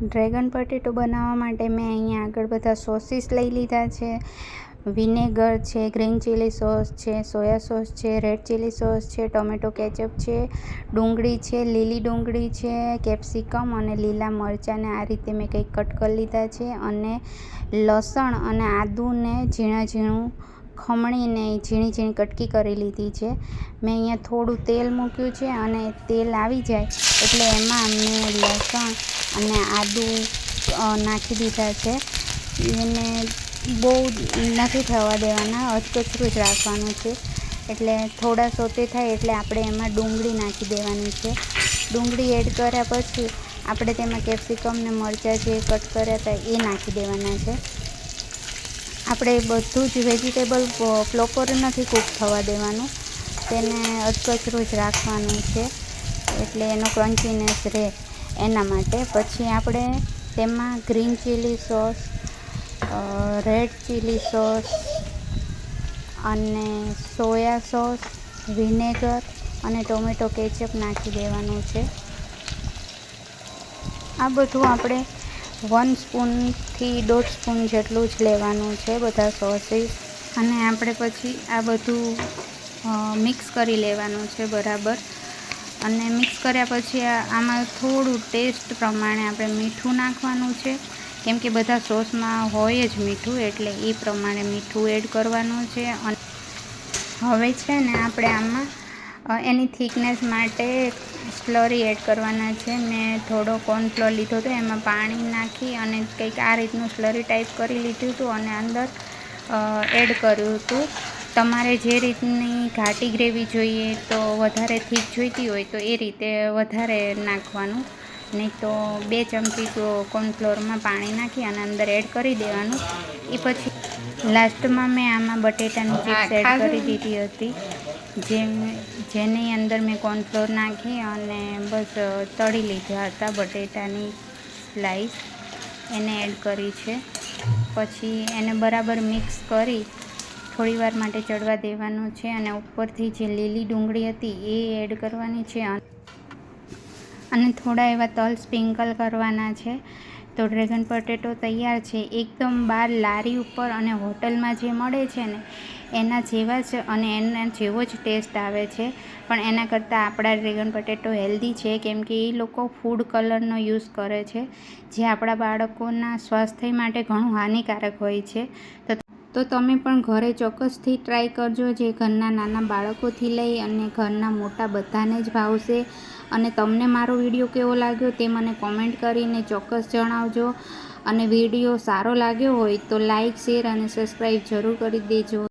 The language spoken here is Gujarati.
ડ્રેગન પટેટો બનાવવા માટે મેં અહીંયા આગળ બધા સોસીસ લઈ લીધા છે. વિનેગર છે, ગ્રીન ચીલી સોસ છે, સોયા સોસ છે, રેડ ચીલી સોસ છે, ટોમેટો કેચઅપ છે, ડુંગળી છે, લીલી ડુંગળી છે, કેપ્સિકમ અને લીલા મરચાંને આ રીતે મેં કંઈક કટ કરી લીધા છે. અને લસણ અને આદુને ઝીણું ખમણીને ઝીણી ઝીણી કટકી કરી લીધી છે. મેં અહીંયા થોડું તેલ મૂક્યું છે અને તેલ આવી જાય એટલે એમાં મેં લસણ અને આદુ નાખી દીધા છે. એને બહુ નથી થવા દેવાના, અધકચરું જ રાખવાનું છે. એટલે થોડા સોતે થાય એટલે આપણે એમાં ડુંગળી નાખી દેવાની છે. ડુંગળી એડ કર્યા પછી આપણે તેમાં કેપ્સિકમ ને મરચાં જે કટ કર્યા હતા એ નાખી દેવાના છે. આપણે બધું જ વેજીટેબલ પ્રોપર નથી કૂક થવા દેવાનું, તેને અધકચરું જ રાખવાનું છે એટલે એનો ક્રન્ચીનેસ રહે એના માટે. પછી આપણે તેમાં green chilli sauce, red chilli sauce અને સોયા સોસ, વિનેગર અને ટોમેટો કેચઅપ નાખી દેવાનું છે. આ બધું આપણે 1 સ્પૂનથી 1.5 સ્પૂન જેટલું જ લેવાનું છે બધા સોસીસ. અને આપણે પછી આ બધું મિક્સ કરી લેવાનું છે બરાબર. અને મિક્સ કર્યા પછી આમાં થોડું ટેસ્ટ પ્રમાણે આપણે મીઠું નાખવાનું છે, કેમ કે બધા સોસમાં હોય જ મીઠું, એટલે એ પ્રમાણે મીઠું એડ કરવાનું છે. અને હવે છે ને આપણે આમાં એની થિકનેસ માટે સ્લરી એડ કરવાના છે. મેં થોડો કોર્નફ્લોર લીધો હતો, એમાં પાણી નાખી અને કંઈક આ રીતનું સ્લરી ટાઈપ કરી લીધું હતું અને અંદર એડ કર્યું હતું. તમારે જે રીતની ઘાટી ગ્રેવી જોઈએ તો વધારે થીક જોઈતી હોય તો એ રીતે વધારે નાખવાનું, નહીં તો 2 ચમચી તો કોર્નફ્લોરમાં પાણી નાખી અને અંદર એડ કરી દેવાનું. એ પછી લાસ્ટમાં મેં આમાં બટેટાની ચિપ્સ એડ કરી દીધી હતી, જેની અંદર મેં કોર્નફ્લોર નાખી અને બસ તળી લીધા હતા. બટેટાની સ્લાઈસ એને એડ કરી છે. પછી એને બરાબર મિક્સ કરી થોડીવાર માટે ચડવા દેવાનું છે અને ઉપરથી જે લીલી ડુંગળી હતી એ એડ કરવાની છે અને થોડા એવા તલ સ્પ્રિંકલ કરવાના છે. તો ડ્રેગન પટેટો તૈયાર છે. એકદમ બહાર લારી ઉપર અને હોટલમાં જે મળે છે ને એના જેવા જ અને એના જેવો જ ટેસ્ટ આવે છે. પણ એના કરતાં આપણા ડ્રેગન પટેટો હેલ્ધી છે, કેમ કે એ લોકો ફૂડ કલરનો યુઝ કરે છે, જે આપણા બાળકોના સ્વાસ્થ્ય માટે ઘણું હાનિકારક હોય છે. તો તમે પણ ઘરે ચોક્કસથી ટ્રાય કરજો, જે ઘરના નાના બાળકોથી લઈ અને ઘરના મોટા બધાને જ ભાવશે. અને તમને મારો વિડીયો કેવો લાગ્યો તે મને કોમેન્ટ કરીને ચોક્કસ જણાવજો. અને વિડીયો સારો લાગ્યો હોય તો લાઇક, શેર અને સબસ્ક્રાઈબ જરૂર કરી દેજો.